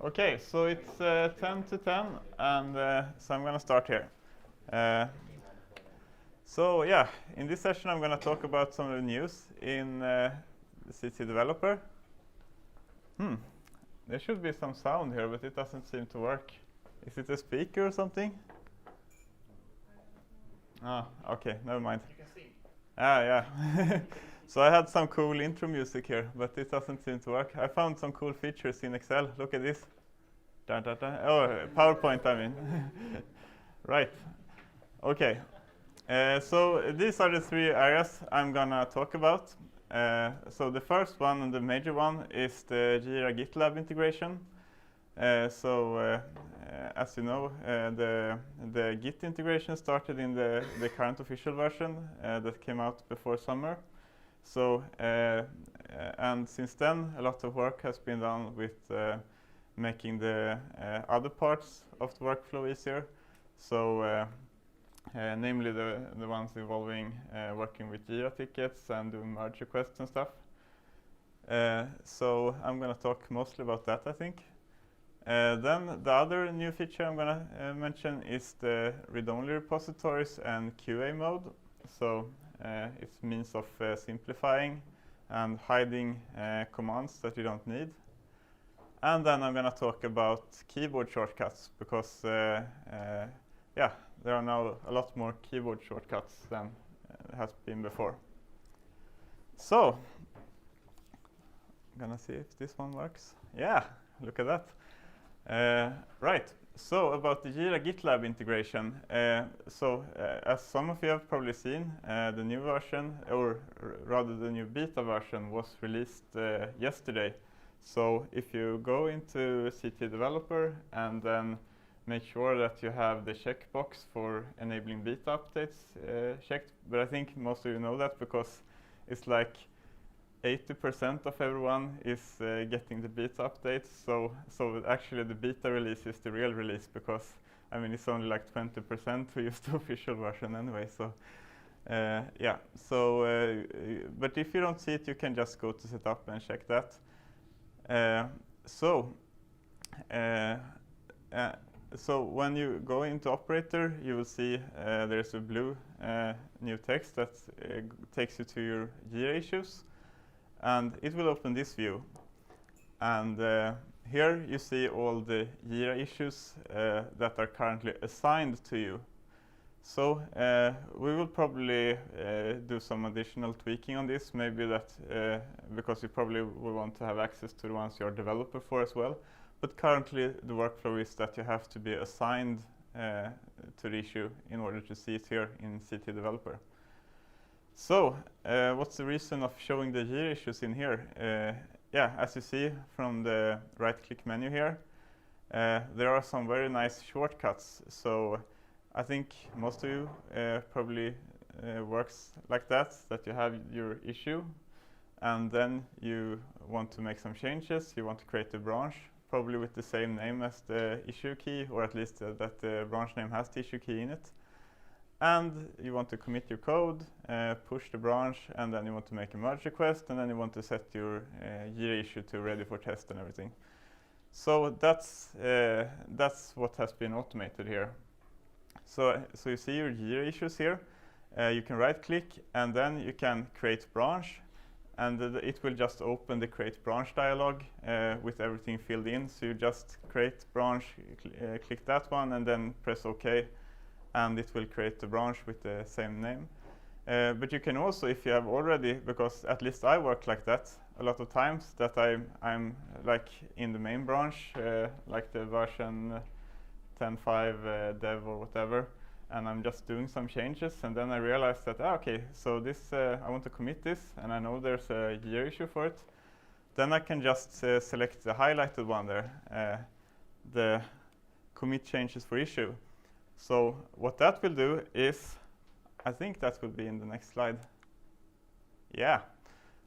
Okay, so it's 10 to 10, and so I'm going to start here. So yeah, in this session I'm going to talk about some of the news in the CET developer. There should be some sound here, but it doesn't seem to work. Is it a speaker or something? Ah, okay, never mind. You can sing. Ah, yeah. So I had some cool intro music here, but it doesn't seem to work. I found some cool features in Excel. Look at this. Da, da, da. Oh, PowerPoint, I mean. Right. Okay. So these are the three areas I'm gonna talk about. So the first one and the major one is the Jira GitLab integration. As you know, the Git integration started in the current official version that came out before summer. So and since then, a lot of work has been done with making the other parts of the workflow easier. So namely the ones involving working with Jira tickets and doing merge requests and stuff. So I'm going to talk mostly about that, I think. Then the other new feature I'm going to mention is the read-only repositories and QA mode. So it's a means of simplifying and hiding commands that you don't need. And then I'm going to talk about keyboard shortcuts because, yeah, there are now a lot more keyboard shortcuts than has been before. So I'm going to see if this one works. Yeah, look at that. Right, so about the Jira GitLab integration. As some of you have probably seen, the new version, or rather the new beta version, was released yesterday. So if you go into CET developer and then make sure that you have the checkbox for enabling beta updates checked, but I think most of you know that because it's like 80% of everyone is getting the beta updates. So actually the beta release is the real release because I mean it's only like 20% who use the official version anyway. So yeah. So but if you don't see it, you can just go to setup and check that. So when you go into operator, you will see there's a blue new text that takes you to your Jira issues. And it will open this view. And here you see all the Jira issues that are currently assigned to you. So we will probably do some additional tweaking on this, maybe that because you probably will want to have access to the ones you're a developer for as well. But currently the workflow is that you have to be assigned to the issue in order to see it here in CET developer. So, what's the reason of showing the Jira issues in here? Yeah, as you see from the right-click menu here, there are some very nice shortcuts. So, I think most of you probably works like that you have your issue, and then you want to make some changes. You want to create a branch, probably with the same name as the issue key, or at least that the branch name has the issue key in it. And you want to commit your code, push the branch, and then you want to make a merge request, and then you want to set your Jira issue to ready for test and everything. So that's what has been automated here. So you see your Jira issues here. You can right-click, and then you can create branch, and it will just open the create branch dialog with everything filled in. So you just create branch, click that one, and then press OK. And it will create the branch with the same name. But you can also, if you have already, because at least I work like that a lot of times, that I'm like in the main branch, like the version 10.5 dev or whatever, and I'm just doing some changes, and then I realize that, okay, so this, I want to commit this, and I know there's a Jira issue for it. Then I can just select the highlighted one there, the commit changes for issue. So what that will do is, I think that will be in the next slide. Yeah,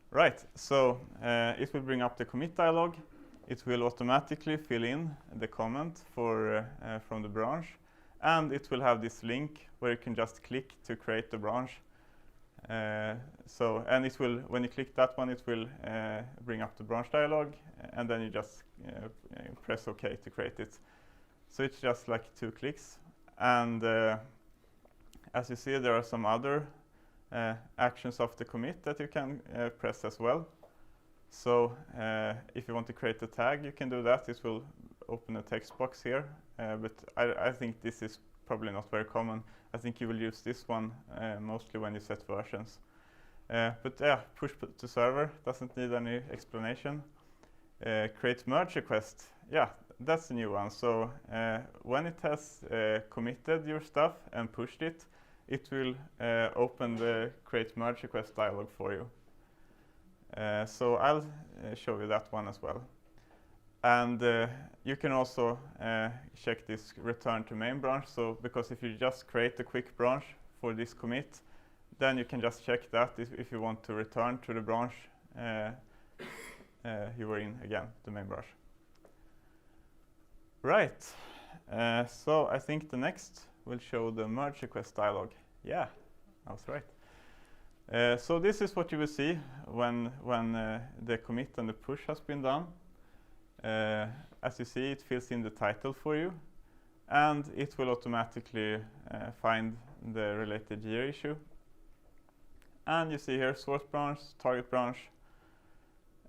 right. So it will bring up the commit dialog. It will automatically fill in the comment for from the branch, and it will have this link where you can just click to create the branch. And it will, when you click that one, it will bring up the branch dialog, and then you just press OK to create it. So it's just like 2 clicks. And as you see, there are some other actions of the commit that you can press as well. So if you want to create a tag, you can do that. It will open a text box here. But I think this is probably not very common. I think you will use this one mostly when you set versions. But yeah, push to server doesn't need any explanation. Create merge request. Yeah, that's a new one. So when it has committed your stuff and pushed it, it will open the create merge request dialog for you. So I'll show you that one as well. And you can also check this return to main branch. So because if you just create a quick branch for this commit, then you can just check that if you want to return to the branch you were in again, the main branch. Right. So I think the next will show the merge request dialog. Yeah, I was right. So this is what you will see when the commit and the push has been done. As you see, it fills in the title for you, and it will automatically find the related year issue. And you see here source branch, target branch.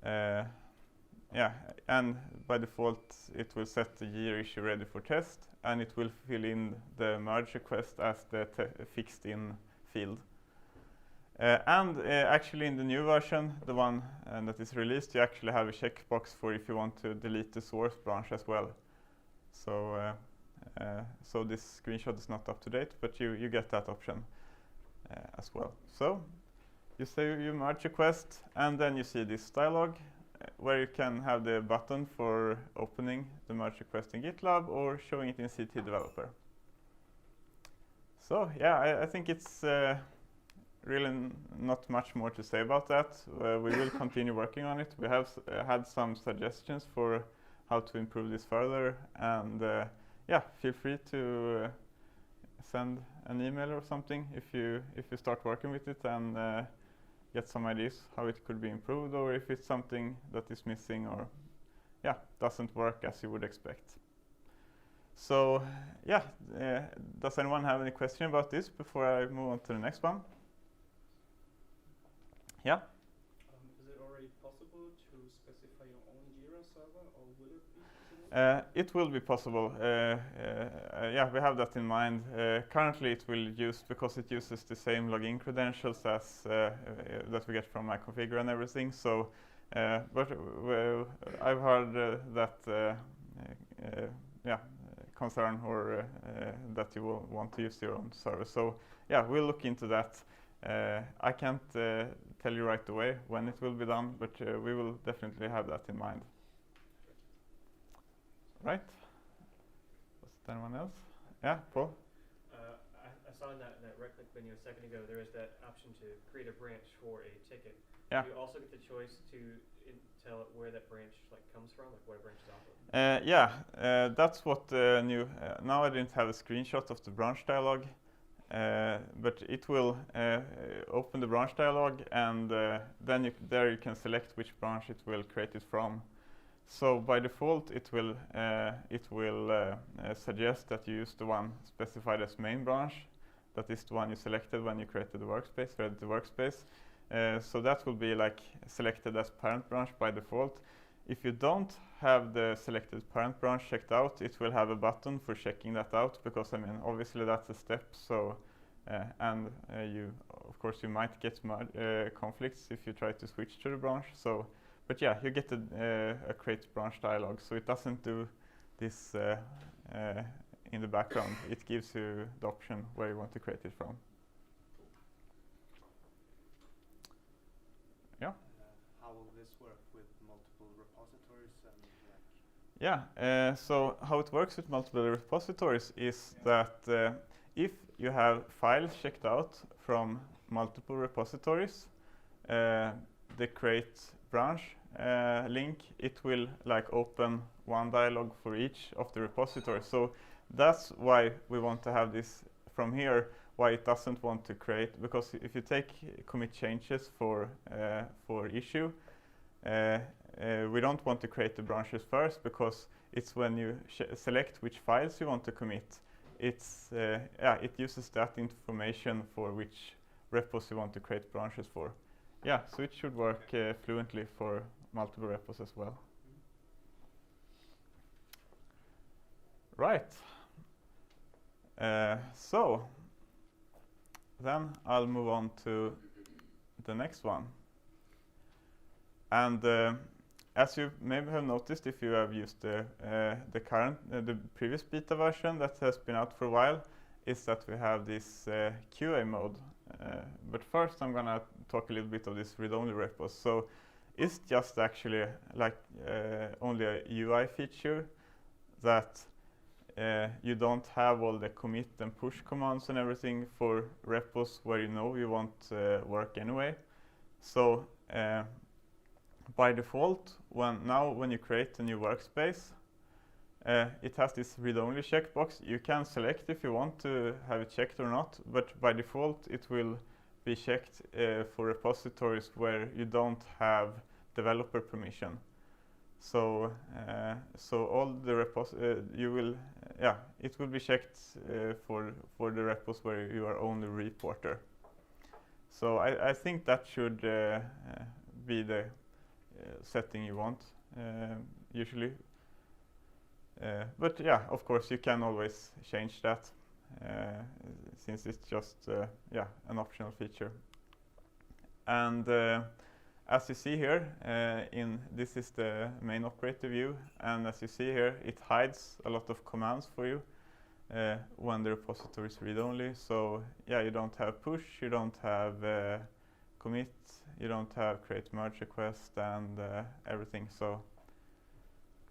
Yeah, and by default, it will set the year issue ready for test, and it will fill in the merge request as the fixed in field. And actually in the new version, the one that is released, you actually have a checkbox for if you want to delete the source branch as well. So, so this screenshot is not up to date, but you get that option as well. So you say you merge request, and then you see this dialog where you can have the button for opening the merge request in GitLab or showing it in CET Developer. So yeah, I think it's really not much more to say about that. We will continue working on it. We have had some suggestions for how to improve this further, and yeah, feel free to send an email or something if you start working with it and get some ideas how it could be improved, or if it's something that is missing or yeah, doesn't work as you would expect. So yeah, does anyone have any question about this before I move on to the next one? Yeah? Is it already possible to specify your own Jira server, or will it be possible? It will be possible. Yeah, we have that in mind. Currently it will use, because it uses the same login credentials as that we get from my configure and everything. So, but I've heard that, yeah, concern or that you will want to use your own server. So yeah, we'll look into that. I can't tell you right away when it will be done, but we will definitely have that in mind. Right? Was there anyone else? Yeah, Paul? I saw in that right-click menu a second ago, there is that option to create a branch for a ticket. Yeah. Do you also get the choice to tell it where that branch comes from, like what a branch is off of? Yeah, that's what the new. Now I didn't have a screenshot of the branch dialog, but it will open the branch dialog, and then there you can select which branch it will create it from. So by default, it will suggest that you use the one specified as main branch. That is the one you selected when you created the workspace, ready the workspace. So that will be like selected as parent branch by default. If you don't have the selected parent branch checked out, it will have a button for checking that out, because I mean obviously that's a step. So and you of course you might get conflicts if you try to switch to the branch. So, but yeah, you get a create branch dialog. So it doesn't do this in the background. It gives you the option where you want to create it from. Yeah. How will this work with multiple repositories and like? Yeah, so how it works with multiple repositories is that if you have files checked out from multiple repositories, the create branch link, it will like open one dialog for each of the repositories. So that's why we want to have this from here, why it doesn't want to create, because if you take commit changes for issue, we don't want to create the branches first, because It's when you select which files you want to commit. It's it uses that information for which repos you want to create branches for. Yeah, so it should work fluently for multiple repos as well. Right. So then I'll move on to the next one. And as you maybe have noticed, if you have used the previous beta version that has been out for a while, is that we have this QA mode. But first, I'm gonna talk a little bit of this read-only repos. So it's just actually like only a UI feature that you don't have all the commit and push commands and everything for repos where you know you won't work anyway. So by default, when you create a new workspace, it has this read-only checkbox. You can select if you want to have it checked or not, but by default it will be checked for repositories where you don't have developer permission. So all the repos it will be checked for the repos where you are only reporter. So I think that should be the setting you want usually. But yeah, of course you can always change that since it's just an optional feature. And as you see here, this is the main operator view, and as you see here, it hides a lot of commands for you when the repository is read-only. So yeah, you don't have push, you don't have commit, you don't have create merge request and everything. So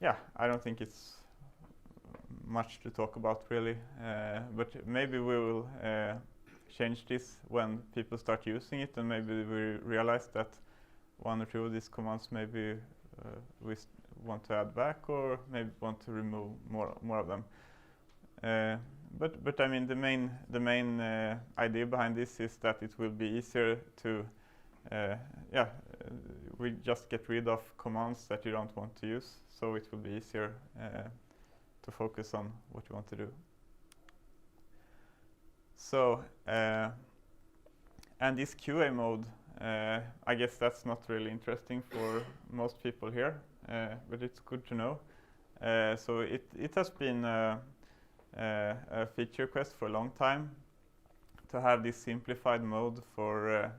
yeah, I don't think it's much to talk about really, but maybe we will change this when people start using it, and maybe we realize that one or two of these commands maybe we want to add back, or maybe want to remove more of them. But I mean, the main idea behind this is that it will be easier to we just get rid of commands that you don't want to use, so it will be easier to focus on what you want to do. So and this QA mode, I guess that's not really interesting for most people here, but it's good to know. So it has been a feature request for a long time to have this simplified mode for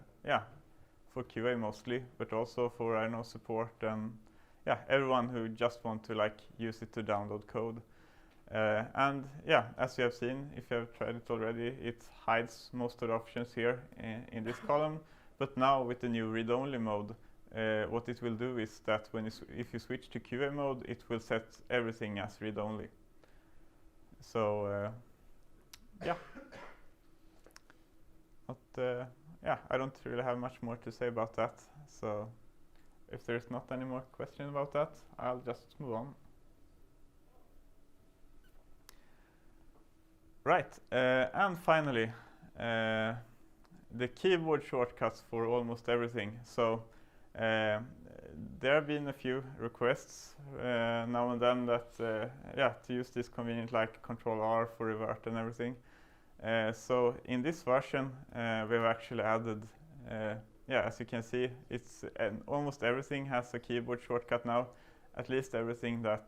for QA mostly, but also for support and everyone who just want to like use it to download code. And yeah, as you have seen, if you have tried it already, it hides most of the options here in this column. But now with the new read-only mode, what it will do is that if you switch to QA mode, it will set everything as read-only. So yeah, but I don't really have much more to say about that. So if there's not any more questions about that, I'll just move on. Right, and finally, the keyboard shortcuts for almost everything. So there have been a few requests now and then that to use this convenient like Control-R for revert and everything. So in this version, we've actually added, as you can see, it's almost everything has a keyboard shortcut now, at least everything that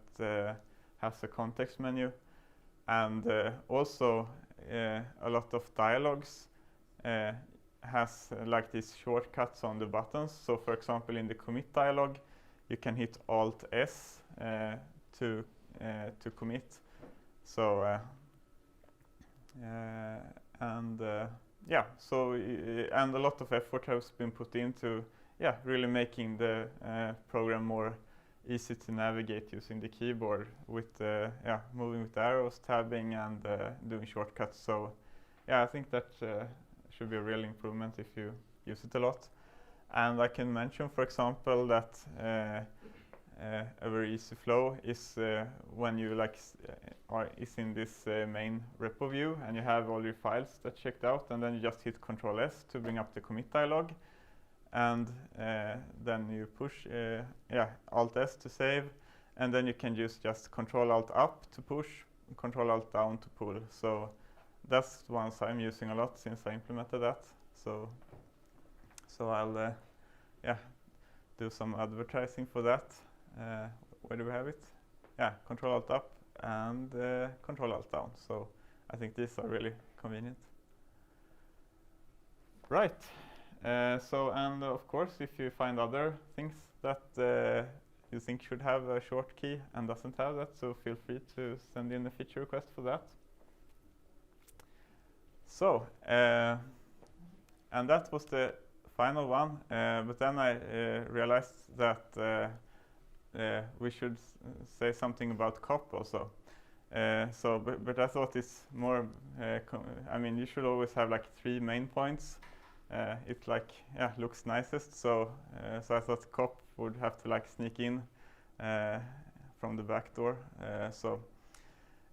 has a context menu. And also a lot of dialogues has like these shortcuts on the buttons. So for example, in the commit dialog, you can hit Alt-S to commit. So and a lot of effort has been put into really making the program more easy to navigate using the keyboard with moving with arrows, tabbing, and doing shortcuts. So I think that should be a real improvement if you use it a lot. And I can mention, for example, that a very easy flow is when you is in this main repo view and you have all your files that checked out, and then you just hit Control-S to bring up the commit dialog. And then you push Alt-S to save, and then you can use just Control-Alt-Up to push, Control-Alt-Down to pull. So that's the ones I'm using a lot since I implemented that. So I'll do some advertising for that. Where do we have it? Yeah, Control-Alt-Up and Control-Alt-Down. So I think these are really convenient. Right. And of course, if you find other things that you think should have a short key and doesn't have that, so feel free to send in a feature request for that. So, and that was the final one, but then I realized that we should say something about COP also. But I thought it's more, I mean, you should always have like 3 main points. It like, yeah, looks nicest, so I thought COP would have to like sneak in from the back door.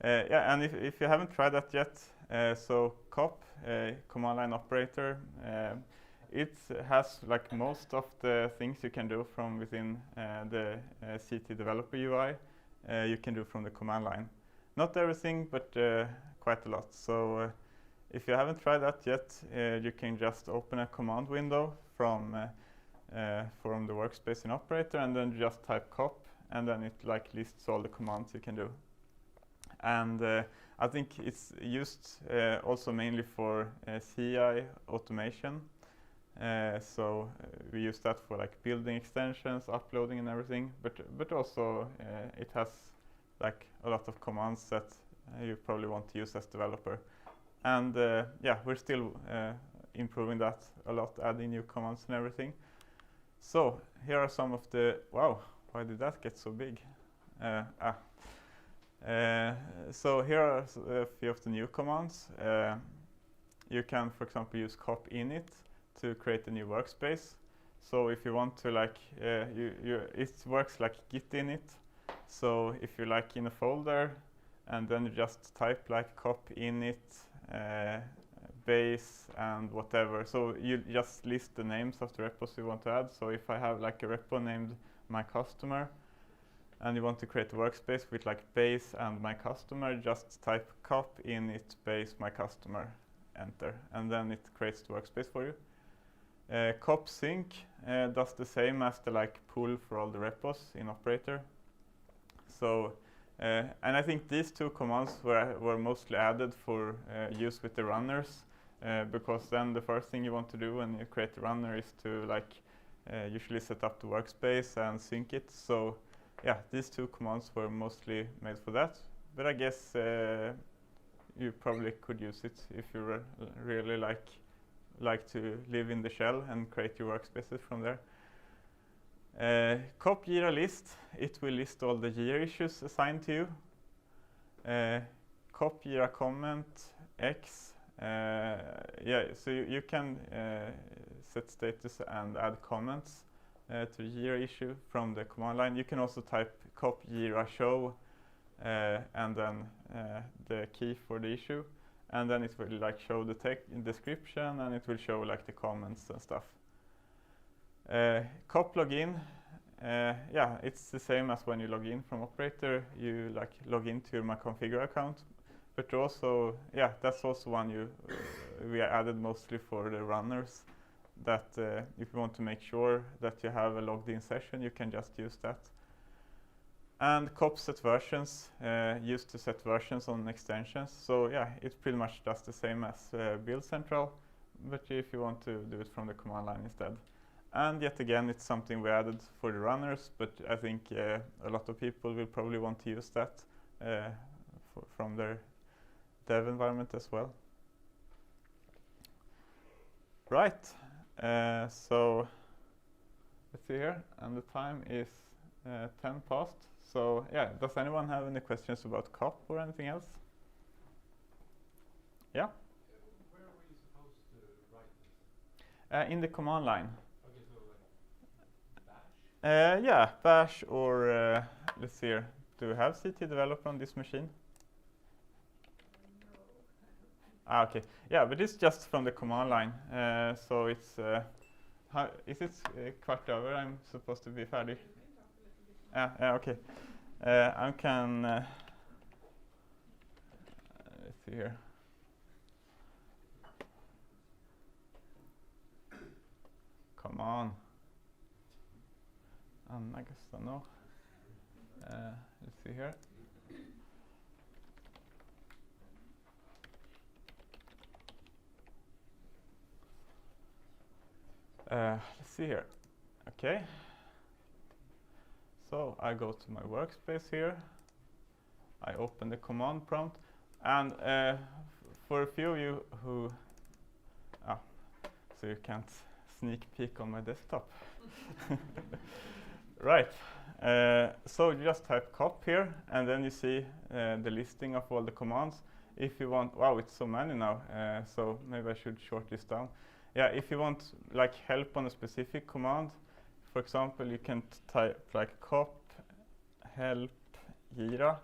Yeah, and if you haven't tried that yet, so COP, command line operator, it has like most of the things you can do from within the CET developer UI, you can do from the command line. Not everything, but quite a lot. So if you haven't tried that yet, you can just open a command window from the workspace in operator, and then just type COP, and then it like lists all the commands you can do. And I think it's used also mainly for CI automation. So we use that for like building extensions, uploading and everything, but also it has like a lot of commands that you probably want to use as developer. And yeah, we're still improving that a lot, adding new commands and everything. So here are some of the, wow, why did that get so big? So here are a few of the new commands. You can, for example, use cop init to create a new workspace. So if you want to like, it works like git init. So if you like in a folder, and then you just type like cop init base and whatever. So you just list the names of the repos you want to add. So if I have like a repo named my customer, and you want to create a workspace with like base and my customer, just type cop init base my customer, enter, and then it creates the workspace for you. Cop sync does the same as the like pull for all the repos in operator. So and I think these two commands were mostly added for use with the runners, because then the first thing you want to do when you create a runner is to like usually set up the workspace and sync it. So yeah, these two commands were mostly made for that. But I guess you probably could use it if you really like to live in the shell and create your workspaces from there. Cop Jira list, it will list all the Jira issues assigned to you. Cop Jira comment X, yeah, so you can set status and add comments to the Jira issue from the command line. You can also type cop Jira show and then the key for the issue, and then it will like show the description, and it will show like the comments and stuff. Cop login, yeah, it's the same as when you log in from operator. You like log into your MyConfigure account, but also, yeah, that's also one we added mostly for the runners. That if you want to make sure that you have a logged in session, you can just use that. And cop set versions, used to set versions on extensions. So yeah, it pretty much does the same as Build Central, but if you want to do it from the command line instead. And yet again, it's something we added for the runners, but I think a lot of people will probably want to use that from their dev environment as well. Right, so let's see here, and the time is 10 past. So yeah, does anyone have any questions about COP or anything else? Yeah? Where were you supposed to write this? In the command line. Okay, so like bash? Yeah, bash or let's see here. Do we have CT developer on this machine? Ah, okay. Yeah, but it's just from the command line. So it's is it kvart över? I'm supposed to be färdig. Yeah, okay. I can, let's see here. Come on. Anna no. Let's see here. Let's see here. Okay. So I go to my workspace here. I open the command prompt, and for a few of you who, so you can't sneak peek on my desktop. Right. So you just type cop here, and then you see the listing of all the commands. If you want, wow, it's so many now. So maybe I should short this down. Yeah, if you want like help on a specific command, for example, you can type like cop help Jira,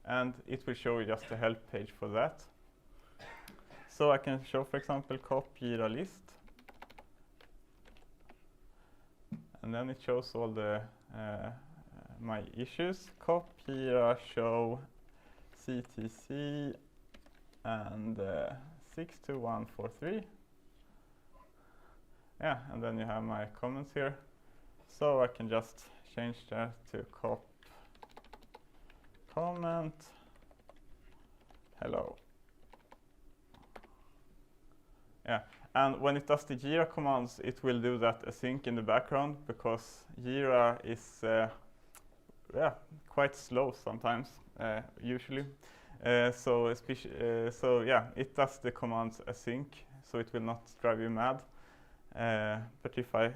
and it will show you just the help page for that. So I can show, for example, cop Jira list, and then it shows all the my issues. Cop Jira show CTC and 62143. Yeah, and then you have my comments here. So I can just change that to cop comment hello. Yeah, and when it does the Jira commands, it will do that async in the background, because Jira is quite slow sometimes, usually. So yeah, it does the commands async, so it will not drive you mad. But if I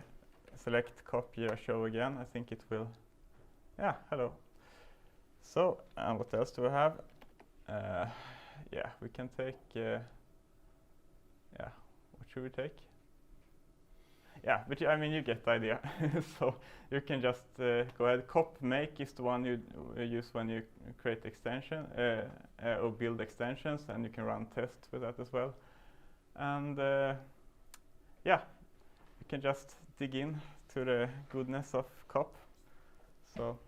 select cop Jira show again, I think it will, yeah, hello. So, what else do we have? Yeah, we can take, yeah, what should we take? Yeah, but I mean, you get the idea. So you can just go ahead. Cop make is the one you use when you create extension or build extensions, and you can run tests with that as well. And yeah, you can just dig in to the goodness of cop. So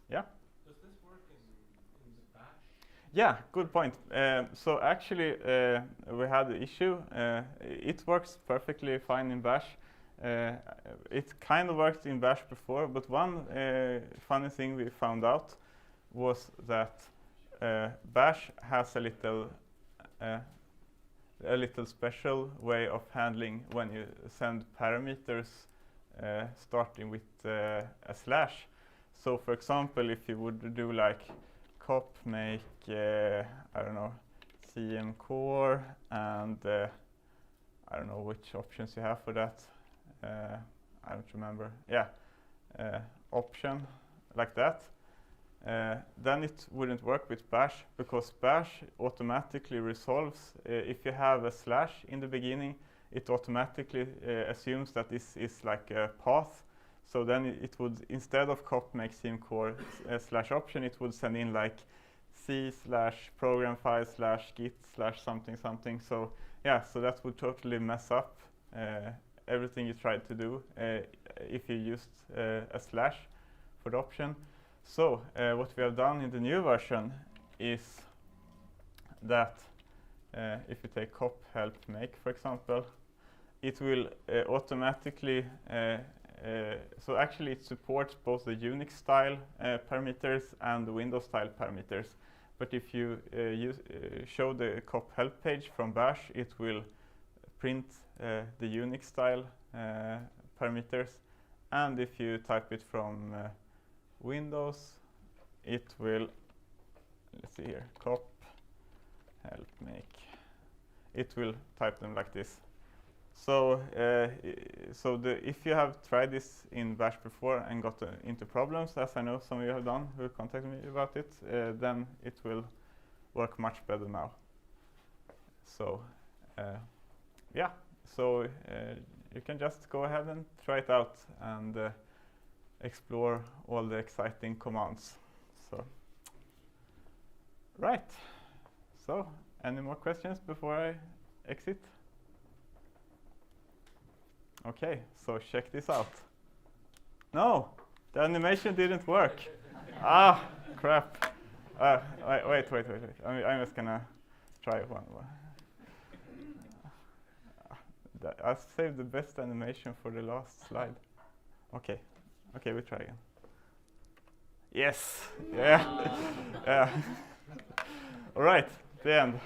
yeah. Does this work in the bash? Yeah, good point. So actually, we had the issue. It works perfectly fine in bash. It kind of worked in bash before, but one funny thing we found out was that bash has a little special way of handling when you send parameters starting with a slash. So for example, if you would do like cop make, I don't know, CM core, and I don't know which options you have for that. I don't remember. Yeah, option like that. Then it wouldn't work with bash, because bash automatically resolves. If you have a slash in the beginning, it automatically assumes that this is like a path. So then it would, instead of cop make sim core slash option, it would send in like c slash program file slash git slash something something. So yeah, so that would totally mess up everything you tried to do if you used a slash for the option. So what we have done in the new version is that if you take cop help make, for example, it will automatically, so actually it supports both the Unix style parameters and the Windows style parameters. But if you show the cop help page from bash, it will print the Unix style parameters, and if you type it from Windows, it will, let's see here, cop help make, it will type them like this. So if you have tried this in bash before and got into problems, as I know some of you have done who contacted me about it, then it will work much better now. So yeah, so you can just go ahead and try it out and explore all the exciting commands. So right, so any more questions before I exit? Okay, so check this out. No, the animation didn't work. Crap. Wait. I'm just gonna try one. I saved the best animation for the last slide. Okay, we try again. Yes. Yeah. Yeah. All right. The end.